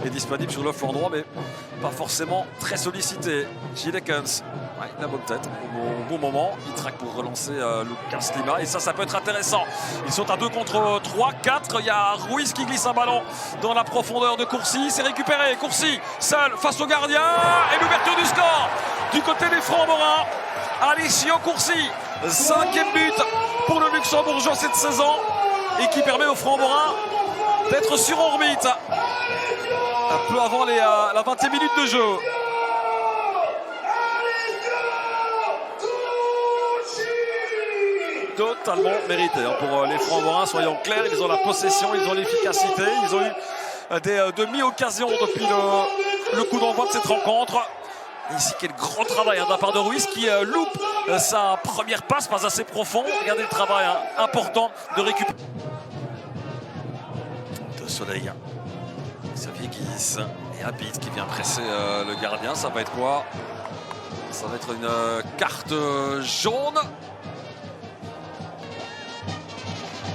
est disponible sur le flanc droit, mais pas forcément très sollicité. Gilekens, ouais, la bonne tête au bon moment. Il traque pour relancer Lucas Lima. Et ça peut être intéressant. Ils sont à 2 contre 3, 4. Il y a Ruiz qui glisse un ballon dans la profondeur de Courcy. C'est récupéré. Courcy, seul face au gardien. Et l'ouverture du score du côté des Francs-Morins. Alessio Courcy, 5e but pour le Luxembourgeois cette saison. Et qui permet aux Francs-Morins d'être sur orbite un peu avant la 20e minute de jeu. Totalement mérité pour les Francs-Morins, soyons clairs. Ils ont la possession, ils ont l'efficacité, ils ont eu des demi-occasions depuis le coup d'envoi de cette rencontre. Et ici, quel grand travail de la part de Ruiz qui loupe sa première passe, pas assez profond. Regardez le travail important de récupérer. De Soleil, Xavier Guis et Abid qui vient presser le gardien. Ça va être quoi? Ça va être une carte jaune.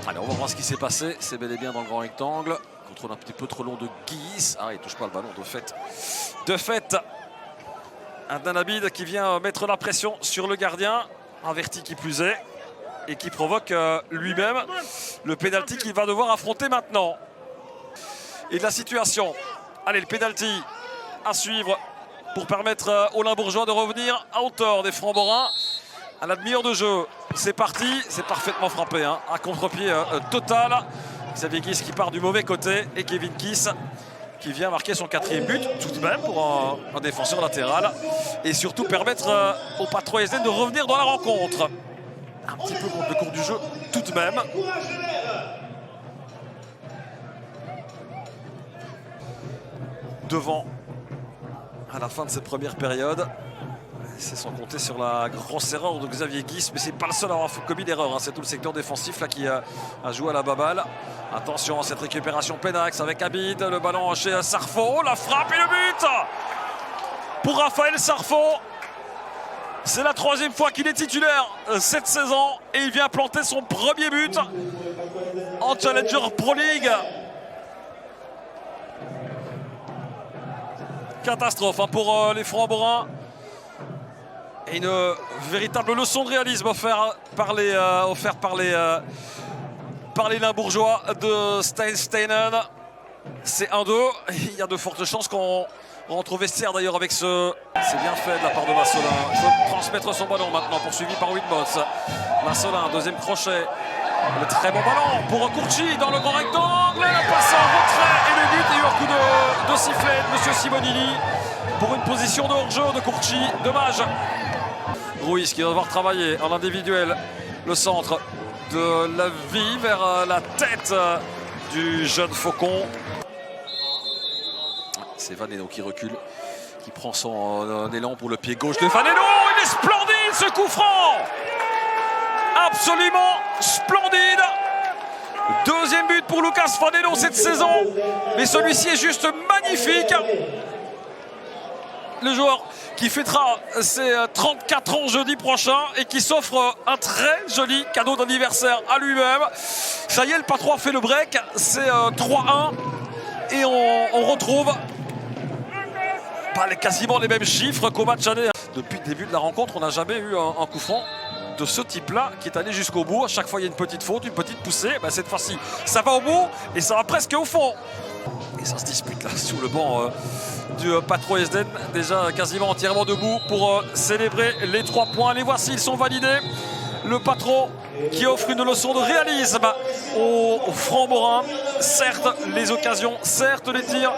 Allez, on va voir ce qui s'est passé. C'est bel et bien dans le grand rectangle. Contrôle un petit peu trop long de Guis. Ah, il touche pas le ballon de fait. De fait, un Dan Abid qui vient mettre la pression sur le gardien. Averti qui plus est. Et qui provoque lui-même le pénalty qu'il va devoir affronter maintenant. Et de la situation. Allez, le pénalty à suivre pour permettre aux Limbourgeois de revenir à hauteur des Francs-Morins. À la demi-heure de jeu, c'est parti, c'est parfaitement frappé, à contre-pied total. Xavier Guis qui part du mauvais côté et Kevin Kiss qui vient marquer son 4e but, tout de même pour un défenseur latéral. Et surtout permettre au Patro Esden de revenir dans la rencontre. Un petit peu contre le cours du jeu, tout de même. Devant à la fin de cette première période. C'est sans compter sur la grosse erreur de Xavier Guis, mais c'est pas le seul à avoir commis d'erreur. C'est tout le secteur défensif là qui a joué à la baballe. Attention à cette récupération Penax avec Abid, le ballon chez Sarfo, la frappe et le but pour Raphaël Sarfo. C'est la 3e fois qu'il est titulaire cette saison et il vient planter son premier but en Challenger Pro League. Catastrophe pour les Francs-Morins. Et une véritable leçon de réalisme offerte par les Limbourgeois de Steinen. C'est 1-2. Il y a de fortes chances qu'on retrouve Vestiaire d'ailleurs avec ce... C'est bien fait de la part de Massolin. Il faut transmettre son ballon maintenant, poursuivi par Winbots. Massolin, 2e crochet. Le très bon ballon pour Courcy dans le grand rectangle. La passe en retrait et le but. Il y a eu un coup de sifflet de M. Simonini pour une position de hors-jeu de Courcy. Dommage. Ruiz qui va devoir travailler en individuel le centre de la vie vers la tête du jeune Faucon. C'est Vaneno qui recule, qui prend son élan pour le pied gauche de Vaneno. Il est splendide ce coup franc! Absolument splendide! 2e but pour Lucas Vaneno cette saison, mais celui-ci est juste magnifique. Le joueur qui fêtera ses 34 ans jeudi prochain et qui s'offre un très joli cadeau d'anniversaire à lui-même. Ça y est, le patron a fait le break, c'est 3-1 et on retrouve quasiment les mêmes chiffres qu'au match aller. Depuis le début de la rencontre, on n'a jamais eu un coup franc de ce type-là qui est allé jusqu'au bout. À chaque fois, il y a une petite faute, une petite poussée. Cette fois-ci, ça va au bout et ça va presque au fond. Et ça se dispute là sous le banc du Patro Esden, déjà quasiment entièrement debout pour célébrer les 3 points. Les voici, ils sont validés. Le Patro qui offre une leçon de réalisme aux Francs-Morins. Certes les occasions, certes les tirs,